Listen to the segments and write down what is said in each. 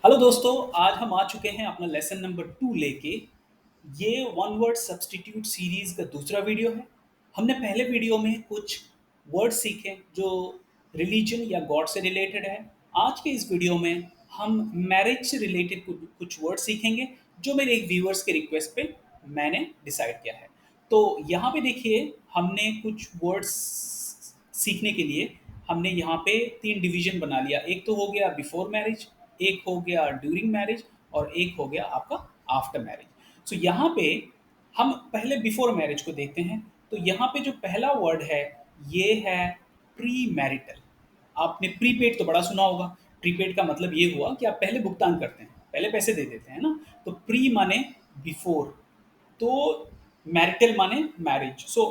Hello दोस्तों, आज हम आ चुके हैं अपना लेसन नंबर 2 लेके। ये वन वर्ड सब्स्टिट्यूट सीरीज का दूसरा वीडियो है। हमने पहले वीडियो में कुछ वर्ड सीखे जो रिलीजन या गॉड से रिलेटेड है। आज के इस वीडियो में हम मैरिज से रिलेटेड कुछ वर्ड सीखेंगे जो मेरे एक व्यूअर्स के रिक्वेस्ट पे मैंने डिसाइड किया है। तो यहाँ पे देखिए, हमने कुछ वर्ड्स सीखने के लिए हमने यहाँ पे 3 डिवीजन बना लिया। एक तो हो गया बिफोर मैरिज, एक हो गया ड्यूरिंग मैरिज और एक हो गया आपका आफ्टर मैरिज। सो यहाँ पे हम पहले बिफोर मैरिज को देखते हैं। तो यहाँ पे जो पहला वर्ड है ये है प्री मैरिटल। आपने प्रीपेड तो बड़ा सुना होगा। प्रीपेड का मतलब ये हुआ कि आप पहले भुगतान करते हैं, पहले पैसे दे देते हैं ना। तो प्री माने बिफोर, तो मैरिटल माने मैरिज। सो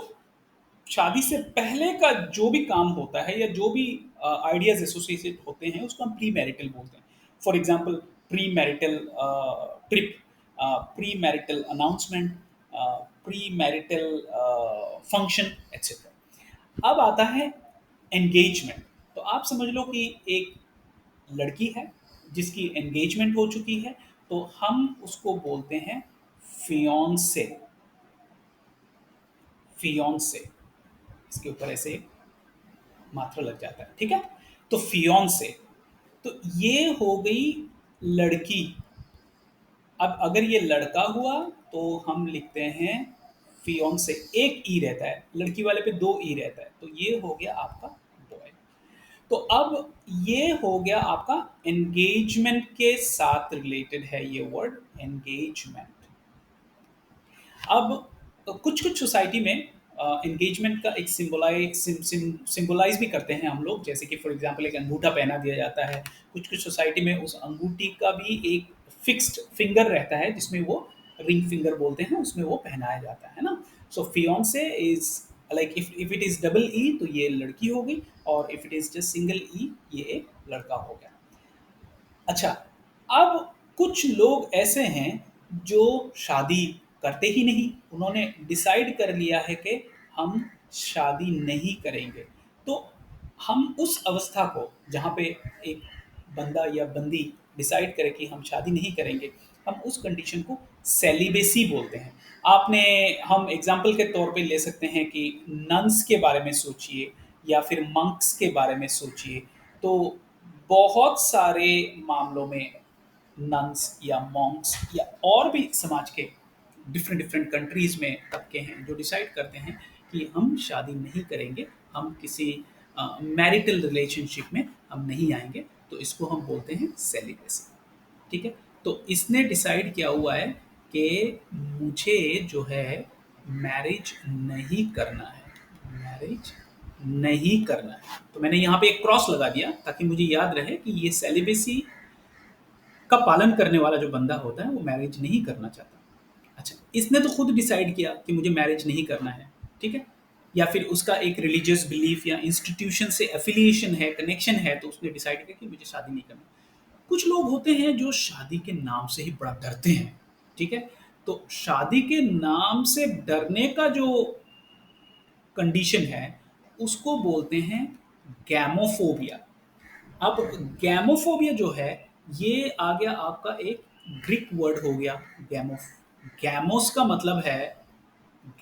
शादी से पहले का जो भी काम होता है या जो भी आइडियाज एसोसिएटेड होते हैं उसको हम प्री मैरिटल बोलते हैं। For example pre marital trip, pre marital announcement, pre marital function etcetera. अब आता है एंगेजमेंट। तो आप समझ लो कि एक लड़की है जिसकी एंगेजमेंट हो चुकी है, तो हम उसको बोलते हैं फियोंसे। फियोंसे, इसके ऊपर ऐसे मात्रा लग जाता है, ठीक है। तो फियोंसे, तो ये हो गई लड़की। अब अगर ये लड़का हुआ तो हम लिखते हैं फियोंसे, एक ई रहता है, लड़की वाले पे दो ई रहता है, तो ये हो गया आपका बॉय। तो अब ये हो गया आपका एंगेजमेंट के साथ रिलेटेड है ये वर्ड एंगेजमेंट। अब कुछ कुछ सोसाइटी में एंगेजमेंट का एक सिंबलाइज भी करते हैं हम लोग, जैसे कि फॉर एग्जांपल एक अंगूठा पहना दिया जाता है। कुछ कुछ सोसाइटी में उस अंगूठी का भी एक फिक्स्ड फिंगर रहता है जिसमें वो रिंग फिंगर बोलते हैं, उसमें वो पहनाया जाता है ना। So fiancee is like if it is double E तो ये लड़की हो गई, और if it is just single E ये एक लड़का हो गया। अच्छा, अब कुछ लोग ऐसे हैं जो शादी करते ही नहीं, उन्होंने डिसाइड कर लिया है कि हम शादी नहीं करेंगे। तो हम उस अवस्था को जहाँ पे एक बंदा या बंदी डिसाइड करे कि हम शादी नहीं करेंगे, हम उस कंडीशन को सेलिबेसी बोलते हैं। आपने, हम एग्जाम्पल के तौर पे ले सकते हैं कि नन्स के बारे में सोचिए या फिर मंक्स के बारे में सोचिए। तो बहुत सारे मामलों में नन्स या मॉन्क्स या और भी समाज के डिफरेंट डिफरेंट कंट्रीज में तबके हैं जो डिसाइड करते हैं कि हम शादी नहीं करेंगे, हम किसी मैरिटल रिलेशनशिप में हम नहीं आएंगे। तो इसको हम बोलते हैं सेलिबेसी, ठीक है। तो इसने डिसाइड किया हुआ है कि मुझे जो है मैरिज नहीं करना है, मैरिज नहीं करना है। तो मैंने यहाँ पे एक क्रॉस लगा दिया ताकि मुझे याद रहे कि ये सेलिबेसी का पालन करने वाला जो बंदा होता है वो मैरिज नहीं करना चाहता। अच्छा, इसने तो खुद डिसाइड किया कि मुझे मैरिज नहीं करना है, ठीक है। या फिर उसका एक रिलीजियस बिलीफ या इंस्टीट्यूशन से एफिलिएशन है, कनेक्शन है, तो उसने डिसाइड किया कि मुझे शादी नहीं करना। कुछ लोग होते हैं जो शादी के नाम से ही बड़ा डरते हैं, ठीक है। तो शादी के नाम से डरने का जो कंडीशन है उसको बोलते हैं गैमोफोबिया। अब गैमोफोबिया जो है ये आ गया आपका एक ग्रीक वर्ड हो गया गैमोस। गैमोस का मतलब है,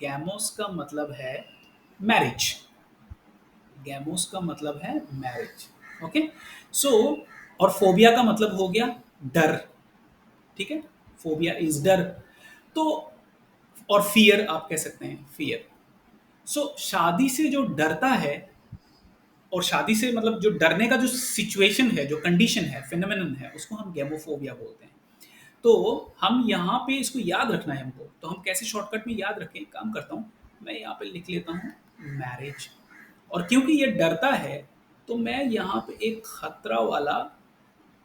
गैमोस का मतलब है मैरिज। गैमोस का मतलब है मैरिज, ओके। सो और फोबिया का मतलब हो गया डर, ठीक है। फोबिया इज डर। तो और फियर आप कह सकते हैं, फियर। सो शादी से जो डरता है, और शादी से मतलब जो डरने का जो सिचुएशन है, जो कंडीशन है, फिनोमेनन है, उसको हम गैमोफोबिया बोलते हैं। तो हम यहाँ पे इसको याद रखना है हमको। तो हम कैसे शॉर्टकट में याद रखें, काम करता हूँ मैं यहाँ पे लिख लेता हूँ मैरिज। और क्योंकि ये डरता है तो मैं यहाँ पे एक खतरा वाला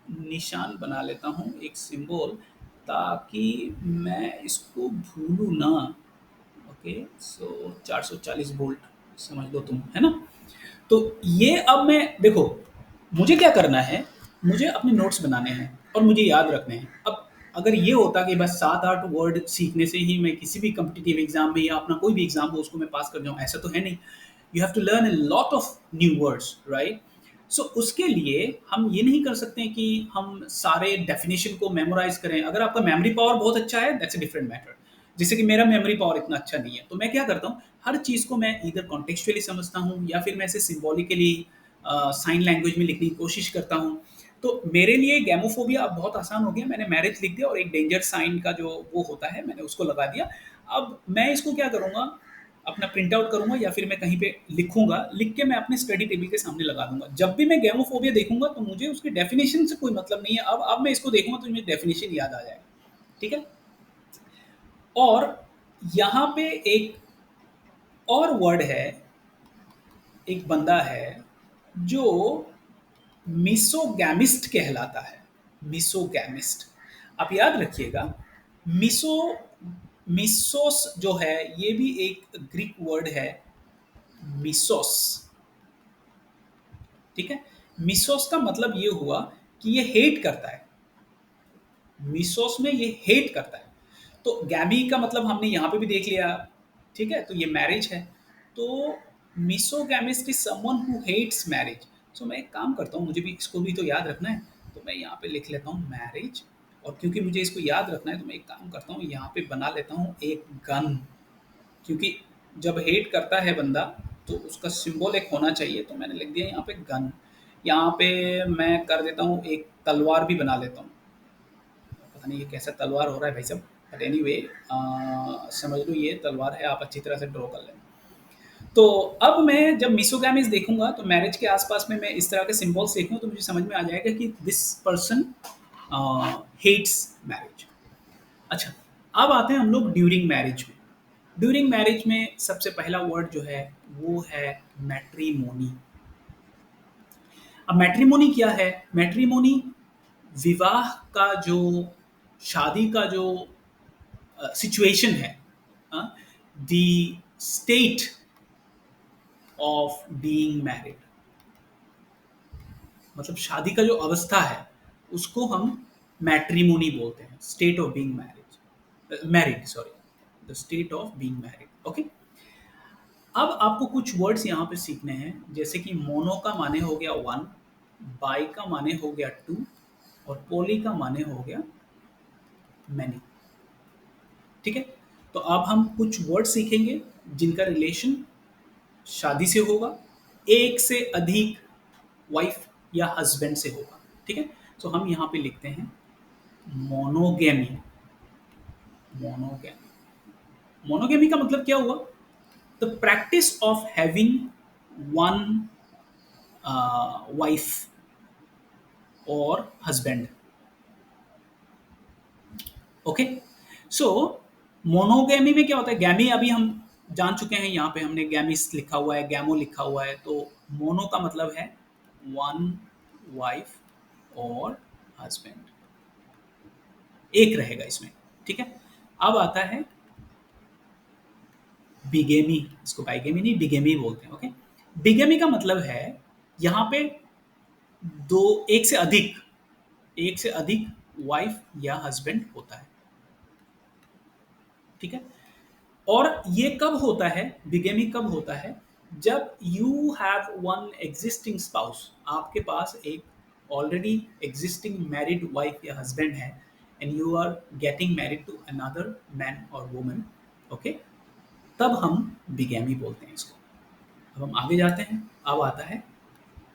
निशान बना लेता हूँ, एक सिंबल, ताकि मैं इसको भूलूँ ना। ओके, सो 440 वोल्ट समझ लो तुम, है ना। तो ये अब मैं देखो, मुझे क्या करना है, मुझे अपने नोट्स बनाने हैं और मुझे याद रखने हैं। अब अगर ये होता कि बस 7-8 वर्ड सीखने से ही मैं किसी भी कॉम्पिटिटिव एग्जाम में या अपना कोई भी एग्जाम हो उसको मैं पास कर जाऊँ, ऐसा तो है नहीं। You have to learn a lot of new words, right. So उसके लिए हम ये नहीं कर सकते कि हम सारे डेफिनेशन को मेमोराइज करें। अगर आपका मेमोरी पावर बहुत अच्छा है, दैट्स अ डिफरेंट मैटर। जैसे कि मेरा मेमोरी पावर इतना अच्छा नहीं है, तो मैं क्या करता हूँ, हर चीज़ को मैं इधर कॉन्टेक्चुअली समझता हूँ या फिर मैं इसे सिम्बॉलिकली साइन लैंग्वेज में लिखने की कोशिश करता हूँ। तो मेरे लिए गैमोफोबिया अब बहुत आसान हो गया। मैंने मैरिज लिख दिया और एक डेंजर साइन का जो वो होता है मैंने उसको लगा दिया। अब मैं इसको क्या करूँगा, अपना प्रिंट आउट करूँगा या फिर मैं कहीं पे लिखूँगा, लिख के मैं अपने स्टडी टेबल के सामने लगा दूँगा। जब भी मैं गैमोफोबिया देखूँगा तो मुझे उसकी डेफिनेशन से कोई मतलब नहीं है। अब मैं इसको देखूँगा तो मुझे डेफिनेशन याद आ जाएगा। ठीक है? और यहाँ पे एक और वर्ड है, एक बंदा है जो मिसोगैमिस्ट कहलाता है। मिसोगैमिस्ट, आप याद रखिएगा। मिसो मिसोस जो है ये भी एक ग्रीक वर्ड है, मिसोस। ठीक है? मिसोस का मतलब ये हुआ कि ये हेट करता है। मिसोस में ये हेट करता है। तो गैमी का मतलब हमने यहाँ पे भी देख लिया। ठीक है? तो ये मैरिज है। तो misogamist is someone who hates marriage. So मैं एक काम करता हूँ, मुझे भी इसको भी तो याद रखना है, तो मैं यहाँ पे लिख लेता हूँ मैरिज। और क्योंकि मुझे इसको याद रखना है तो मैं एक काम करता हूँ, यहाँ पे बना लेता हूँ एक गन। क्योंकि जब हेट करता है बंदा तो उसका सिंबल एक होना चाहिए, तो मैंने लिख दिया यहाँ पे गन। यहाँ पे मैं कर देता हूँ, एक तलवार भी बना लेता हूँ। पता नहीं ये कैसा तलवार हो रहा है भाई साहब, बट एनीवे समझ लो ये तलवार है, आप अच्छी तरह से ड्रॉ कर लें। तो अब मैं जब मिसोगैमिस देखूंगा तो मैरिज के आसपास में मैं इस तरह के सिंबल्स देखूंगा तो मुझे समझ में आ जाएगा कि दिस पर्सन हेट्स मैरिज। अच्छा, अब आते हैं हम लोग ड्यूरिंग मैरिज में। ड्यूरिंग मैरिज में सबसे पहला वर्ड जो है वो है मैट्रीमोनी। अब मैट्रिमोनी क्या है? मैट्रिमोनी विवाह का जो, शादी का जो सिचुएशन है, the state of being married, मतलब शादी का जो अवस्था है उसको हम मैट्रिमोनी बोलते हैं, state of being marriage, married sorry, the state of being married. Okay. अब आपको कुछ वर्ड्स यहाँ पे सीखने हैं, जैसे कि मोनो का माने हो गया वन, बाई का माने हो गया टू, और पोली का माने हो गया मैनी। ठीक है? तो अब हम कुछ वर्ड सीखेंगे जिनका रिलेशन शादी से होगा, एक से अधिक वाइफ या हस्बैंड से होगा। ठीक है? तो हम यहाँ पे लिखते हैं मोनोगेमी। मोनोगेमी, मोनोगेमी का मतलब क्या हुआ? The practice of having one wife और हस्बैंड। ओके। सो मोनोगेमी में क्या होता है? गैमी अभी हम जान चुके हैं, यहाँ पे हमने गैमिस लिखा हुआ है, गैमो लिखा हुआ है। तो मोनो का मतलब है वन वाइफ और हस्बैंड, एक रहेगा इसमें। ठीक है? अब आता है बिगेमी। इसको बाइगेमी नहीं, बिगेमी बोलते हैं। ओके। बिगेमी का मतलब है यहाँ पे दो, एक से अधिक वाइफ या हस्बैंड होता है। ठीक है? और ये कब होता है, बिगेमी कब होता है? जब you have one existing spouse, आपके पास एक ऑलरेडी एग्जिस्टिंग मैरिड वाइफ या हस्बैंड है, and you are getting married to another man और वुमन। ओके, तब हम बिगेमी बोलते हैं इसको। अब हम आगे जाते हैं। अब आता है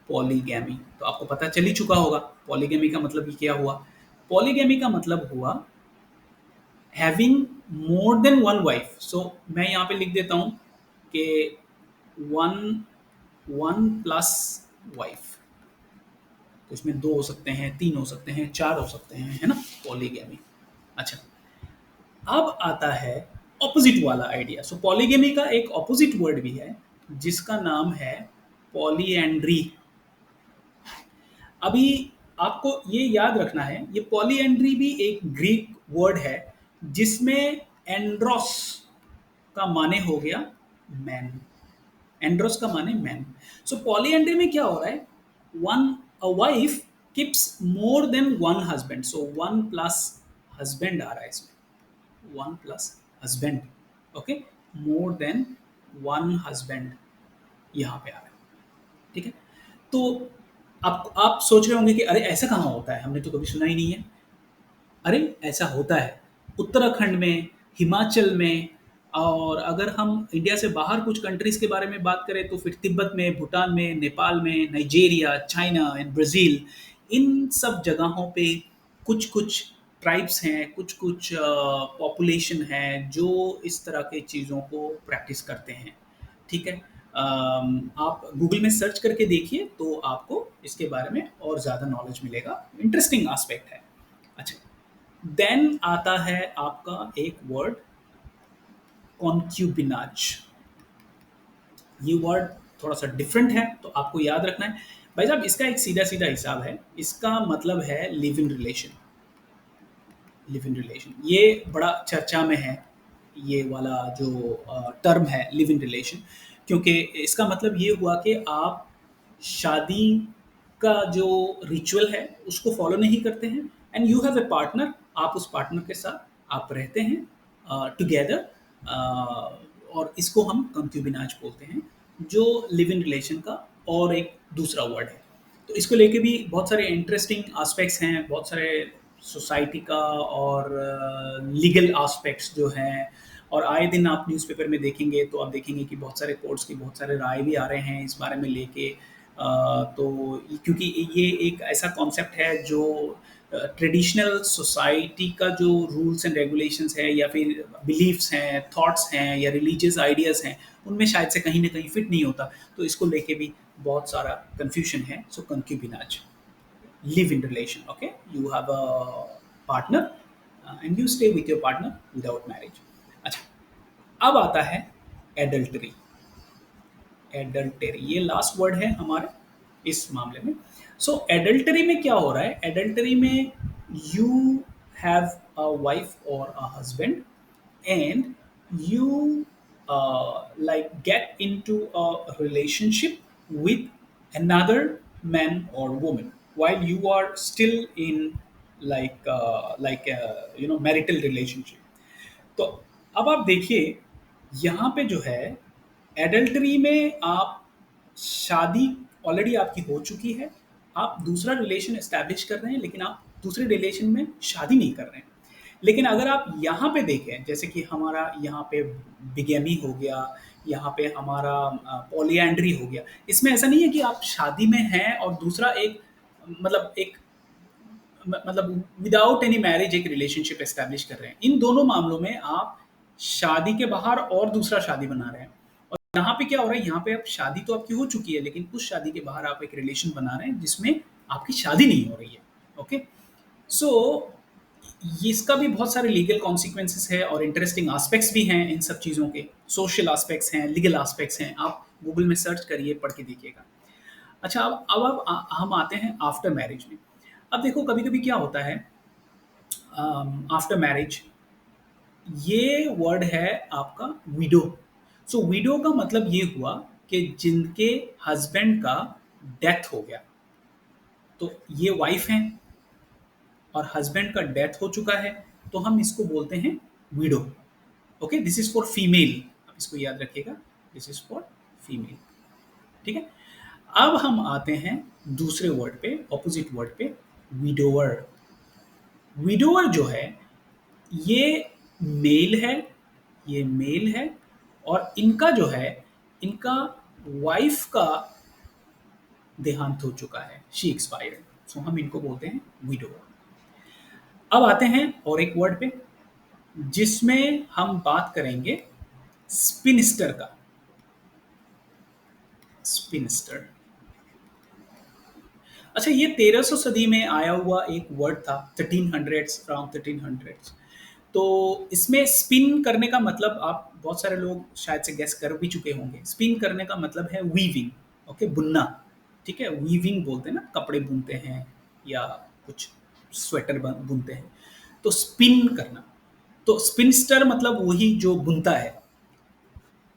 पॉलीगैमी। तो आपको पता चल ही चुका होगा पॉलीगैमी का मतलब ये क्या हुआ। पॉलीगैमी का मतलब हुआ having more than one wife. So मैं यहाँ पे लिख देता हूँ कि वन वन प्लस वाइफ। तो इसमें दो हो सकते हैं, तीन हो सकते हैं, चार हो सकते हैं, है ना, पॉलीगैमी। अच्छा, अब आता है ऑपोजिट वाला आइडिया। सो पॉलीगैमी का एक ऑपोजिट वर्ड भी है जिसका नाम है पॉलीएंड्री। अभी आपको ये याद रखना है, ये पॉलीएंड्री भी एक ग्रीक वर्ड है जिसमें एंड्रोस का माने हो गया मैन। एंड्रोस का माने मैन। सो पॉलीएंड्री में क्या हो रहा है? One a wife keeps more than one husband. So one plus husband आ रहा है इसमें, one plus husband. Okay, more than one husband यहाँ पे आ रहा है। ठीक है? तो आप सोच रहे होंगे कि अरे ऐसा कहाँ होता है, हमने तो कभी सुना ही नहीं है। अरे ऐसा होता है उत्तराखंड में, हिमाचल में, और अगर हम इंडिया से बाहर कुछ कंट्रीज के बारे में बात करें तो फिर तिब्बत में, भूटान में, नेपाल में, नाइजीरिया, चाइना एंड ब्राज़ील, इन सब जगहों पे कुछ-कुछ ट्राइब्स हैं, कुछ-कुछ पॉपुलेशन है जो इस तरह के चीज़ों को प्रैक्टिस करते हैं। ठीक है? आप गूगल में सर्च करके देखिए तो आपको इसके बारे में और ज़्यादा नॉलेज मिलेगा। इंटरेस्टिंग एस्पेक्ट है। अच्छा, देन आता है आपका एक वर्ड, कॉन्क्यूबिनाज। ये वर्ड थोड़ा सा डिफरेंट है तो आपको याद रखना है। भाई साहब, इसका एक सीधा सीधा हिसाब है, इसका मतलब है live in relation. Live in relation ये बड़ा चर्चा में है, ये वाला जो टर्म है लिव इन रिलेशन, क्योंकि इसका मतलब ये हुआ कि आप शादी का जो रिचुअल है उसको फॉलो नहीं करते हैं, and you have a partner, आप उस पार्टनर के साथ आप रहते हैं टुगेदर, और इसको हम कंक्यूबिनाज बोलते हैं, जो लिव इन रिलेशन का और एक दूसरा वर्ड है। तो इसको लेके भी बहुत सारे इंटरेस्टिंग एस्पेक्ट्स हैं, बहुत सारे सोसाइटी का और लीगल एस्पेक्ट्स जो हैं, और आए दिन आप न्यूज़पेपर में देखेंगे तो आप देखेंगे कि बहुत सारे कोर्ट्स की बहुत सारे राय भी आ रहे हैं इस बारे में लेके। तो क्योंकि ये एक ऐसा कॉन्सेप्ट है जो ट्रेडिशनल सोसाइटी का जो रूल्स एंड रेगुलेशंस है या फिर बिलीफ्स हैं, थॉट्स हैं या रिलीजियस आइडियाज़ हैं, उनमें शायद से कहीं ना कहीं फिट नहीं होता। तो इसको लेके भी बहुत सारा कंफ्यूजन है। सो कंक्यूबिनाज, live in relation, okay, you have a partner, and you stay with your partner without marriage. अच्छा, अब आता है एडल्टरी। एडल्टरी ये लास्ट वर्ड है हमारे इस मामले में। सो एडल्टरी में क्या हो रहा है, एडल्टरी में यू हैव अ वाइफ और a husband, and you like get into a relationship with another man or woman while you are still in marital relationship। तो अब आप देखिए, यहाँ पे जो है एडल्टरी में आप शादी ऑलरेडी आपकी हो चुकी है, आप दूसरा रिलेशन एस्टैब्लिश कर रहे हैं, लेकिन आप दूसरे रिलेशन में शादी नहीं कर रहे हैं। लेकिन अगर आप यहाँ पे देखें, जैसे कि हमारा यहाँ पे बिगेमी हो गया, यहाँ पे हमारा पॉलीएंड्री हो गया, इसमें ऐसा नहीं है कि आप शादी में हैं और दूसरा एक मतलब एक मतलब विदाउट एनी मैरिज एक रिलेशनशिप एस्टैब्लिश कर रहे हैं। इन दोनों मामलों में आप शादी के बाहर और दूसरा शादी बना रहे हैं। और यहाँ पे क्या हो रहा है, यहाँ पे अब शादी तो आपकी हो चुकी है, लेकिन उस शादी के बाहर आप एक रिलेशन बना रहे हैं जिसमें आपकी शादी नहीं हो रही है। ओके, सो ये इसका भी बहुत सारे लीगल कॉन्सिक्वेंसेस है और इंटरेस्टिंग एस्पेक्ट्स भी हैं इन सब चीज़ों के। सोशल एस्पेक्ट्स हैं, लीगल एस्पेक्ट्स हैं, आप गूगल में सर्च करिए, पढ़ के देखिएगा। अच्छा, अब हम आते हैं आफ्टर मैरिज में। अब देखो, कभी-कभी क्या होता है आफ्टर मैरिज, ये वर्ड है आपका विडो। सो विडो का मतलब ये हुआ कि जिनके हस्बैंड का डेथ हो गया, तो ये वाइफ हैं और हस्बैंड का डेथ हो चुका है, तो हम इसको बोलते हैं window. Okay, this is for female, आप इसको याद रखिएगा, दिस इज फॉर फीमेल। ठीक है, अब हम आते हैं दूसरे वर्ड पे, ऑपोजिट वर्ड पे, विडोअर। विडोअर जो है, ये मेल है, ये मेल है, और इनका जो है, इनका वाइफ का देहांत हो चुका है, शी एक्सपायर्ड, सो हम इनको बोलते हैं विडोअर। अब आते हैं और एक वर्ड पे जिसमें हम बात करेंगे स्पिनिस्टर का। स्पिनिस्टर, अच्छा, ये 1300 सदी में आया हुआ एक वर्ड था, 1300s, अराउंड 1300s। तो इसमें स्पिन करने का मतलब आप बहुत सारे लोग शायद से गेस कर भी चुके होंगे। स्पिन करने का मतलब है वीविंग, ओके, बुनना। ठीक है, वीविंग बोलते हैं ना, कपड़े बुनते हैं या कुछ स्वेटर बुनते हैं, तो स्पिन करना। तो स्पिनस्टर मतलब वही जो बुनता है,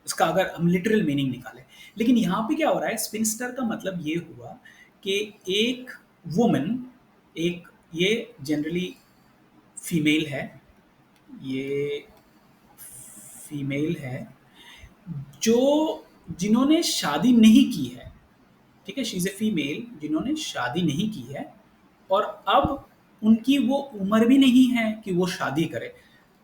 इसका अगर हम लिटरल मीनिंग निकालें। लेकिन यहाँ पे क्या हो रहा है, स्पिनस्टर का मतलब ये हुआ कि एक वुमन, एक, ये जनरली फीमेल है, ये फीमेल है जो जिन्होंने शादी नहीं की है। ठीक है, शी इज़ ए फीमेल जिन्होंने शादी नहीं की है और अब उनकी वो उम्र भी नहीं है कि वो शादी करें।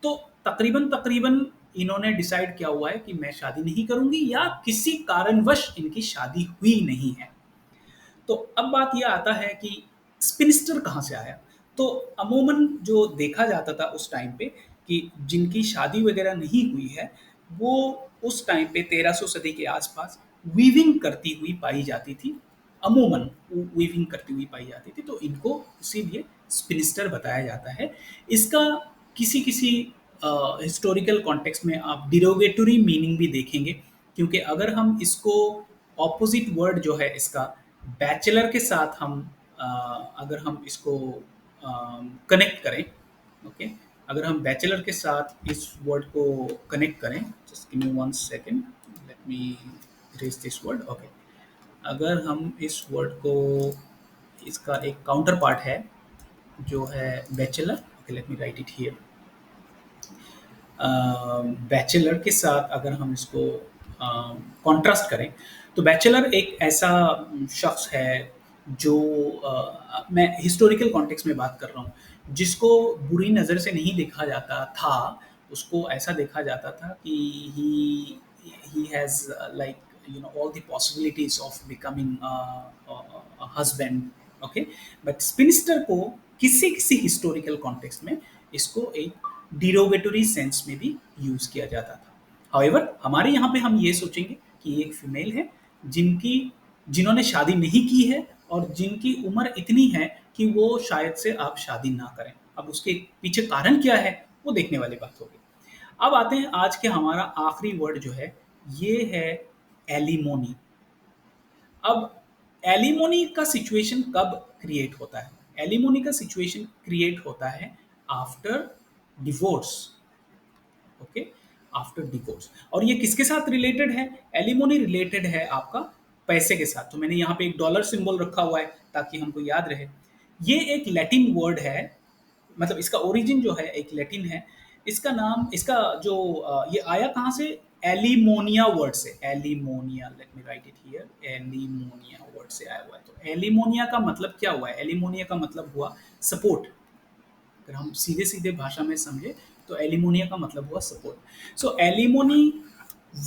तो तकरीबन-तकरीबन इन्होंने डिसाइड किया हुआ है कि मैं शादी नहीं करूँगी या किसी कारणवश इनकी शादी हुई नहीं है। तो अब बात ये आता है कि स्पिनिस्टर कहाँ से आया? तो अमूमन जो देखा जाता था उस टाइम पे कि जिनकी शादी वगैरह नहीं हुई है, वो उस टाइम पे 1300 सदी के आसपास वीविंग करती हुई पाई जाती थी। अमूमन वीविंग करती हुई पाई जाती थी, तो इनको इसीलिए स्पिनिस्टर बताया जाता है। इसका किसी-किसी हिस्टोरिकल कॉन्टेक्स्ट में आप डिरोगेटरी मीनिंग भी देखेंगे, क्योंकि अगर हम इसको ऑपोजिट वर्ड जो है इसका बैचलर के साथ हम अगर हम इसको कनेक्ट करें, ओके, अगर हम बैचलर के साथ इस वर्ड को कनेक्ट करें, just give me one second, let me erase this word, okay, अगर हम इस वर्ड को, इसका एक काउंटर पार्ट है जो है bachelor, okay, late me write it here. Bachelor के साथ अगर हम इसको कॉन्ट्रास्ट करें, तो बैचलर एक ऐसा शख्स है जो मैं हिस्टोरिकल कॉन्टेक्स्ट में बात कर रहा हूँ, जिसको बुरी नज़र से नहीं देखा जाता था, उसको ऐसा देखा जाता था कि he has like all the possibilities of becoming a husband, okay, but spinster को किसी किसी हिस्टोरिकल कॉन्टेक्स्ट में इसको एक डिरोगेटरी सेंस में भी यूज किया जाता था। हाउएवर हमारे यहाँ पे हम ये सोचेंगे कि ये एक फीमेल है जिनकी जिन्होंने शादी नहीं की है और जिनकी उम्र इतनी है कि वो शायद से आप शादी ना करें। अब उसके पीछे कारण क्या है वो देखने वाली बात होगी। अब आते हैं आज के हमारा आखिरी वर्ड जो है, ये है एलिमोनी। अब एलिमोनी का सिचुएशन कब क्रिएट होता है? एलिमोनी का सिचुएशन क्रिएट होता है after divorce, okay, after divorce. और ये किसके साथ रिलेटेड है? एलिमोनी रिलेटेड है आपका पैसे के साथ। तो मैंने यहाँ पे एक डॉलर सिंबल रखा हुआ है ताकि हमको याद रहे। ये एक लैटिन वर्ड है, मतलब इसका ओरिजिन जो है एक लैटिन है। इसका नाम, इसका जो ये आया कहाँ से? एलिमोनिया वर्ड से। Alimonia, let me write it here, alimonia word से आया हुआ है। तो एलिमोनिया का मतलब क्या हुआ है? एलिमोनिया का मतलब हुआ सपोर्ट। अगर हम सीधे सीधे भाषा में समझे तो एलिमोनिया का मतलब हुआ सपोर्ट। सो एलिमोनी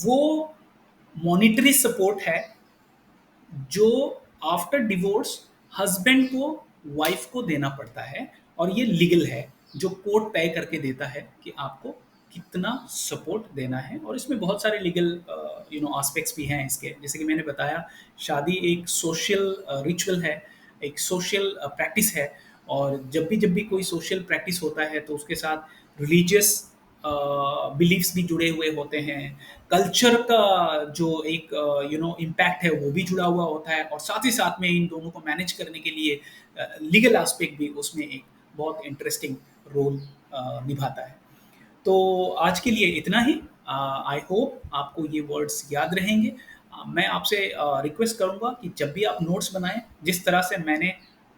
वो मॉनिटरी सपोर्ट है जो आफ्टर डिवोर्स हस्बैंड को वाइफ को देना पड़ता है, और ये लीगल है, जो कोर्ट तय करके देता है कि आपको कितना सपोर्ट देना है। और इसमें बहुत सारे लीगल एस्पेक्ट्स भी हैं इसके। जैसे कि मैंने बताया, शादी एक सोशल रिचुअल है, एक सोशल प्रैक्टिस है, और जब भी कोई सोशल प्रैक्टिस होता है तो उसके साथ रिलीजियस बिलीफ्स भी जुड़े हुए होते हैं, कल्चर का जो एक इम्पैक्ट है वो भी जुड़ा हुआ होता है, और साथ ही साथ में इन दोनों को मैनेज करने के लिए लीगल एस्पेक्ट भी उसमें एक बहुत इंटरेस्टिंग रोल निभाता है। तो आज के लिए इतना ही। आई होप आपको ये वर्ड्स याद रहेंगे। मैं आपसे रिक्वेस्ट करूँगा कि जब भी आप नोट्स बनाएं, जिस तरह से मैंने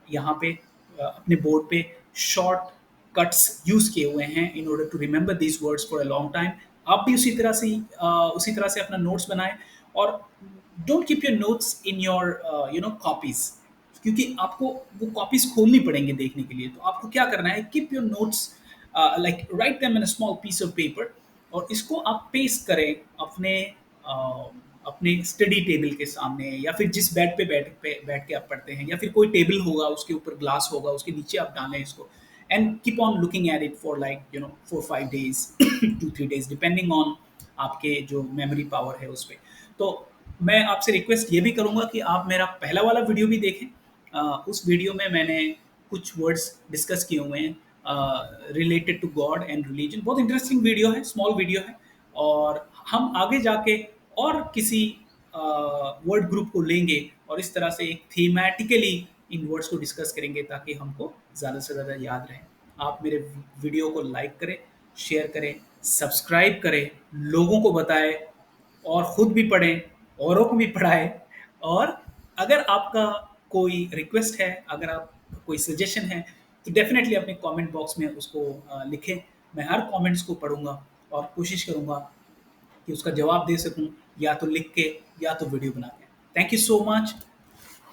यहाँ पे अपने बोर्ड पे शॉर्ट कट्स यूज़ किए हुए हैं in order to remember these words for a long time, आप भी उसी तरह से अपना नोट्स बनाएं। और don't keep your notes in your copies, क्योंकि आपको वो कॉपीज़ खोलनी पड़ेंगी देखने के लिए। तो आपको क्या करना है, keep your notes like write them in a small piece of paper, और इसको आप पेस्ट करें अपने अपने स्टडी टेबल के सामने, या फिर जिस बेड पे बैठ के आप पढ़ते हैं, या फिर कोई टेबल होगा उसके ऊपर ग्लास होगा, उसके नीचे आप डालें इसको, and keep on looking at it for like 4-5 days 2-3 days depending on आपके जो मेमोरी पावर है उस पर। तो मैं आपसे रिक्वेस्ट ये भी करूँगा कि आप मेरा पहला वाला वीडियो भी देखें। उस वीडियो में मैंने कुछ वर्ड्स डिस्कस किए हुए हैं related to God and religion. बहुत इंटरेस्टिंग वीडियो है, स्मॉल वीडियो है, और हम आगे जाके और किसी वर्ड ग्रुप को लेंगे और इस तरह से एक थीमेटिकली इन वर्ड्स को डिस्कस करेंगे ताकि हमको ज़्यादा से ज़्यादा याद रहे। आप मेरे वीडियो को लाइक करें, शेयर करें, सब्सक्राइब करें, लोगों को बताएं, और ख़ुद भी पढ़ें, औरों को भी पढ़ाएं। और अगर आपका कोई रिक्वेस्ट है, अगर आप कोई सजेशन है, तो डेफिनेटली अपने कमेंट बॉक्स में उसको लिखें। मैं हर कमेंट्स को पढ़ूंगा और कोशिश करूंगा कि उसका जवाब दे सकूं, या तो लिख के या तो वीडियो बना के। Thank you so much.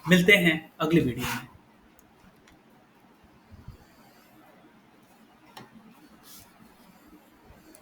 मिलते हैं अगली वीडियो में।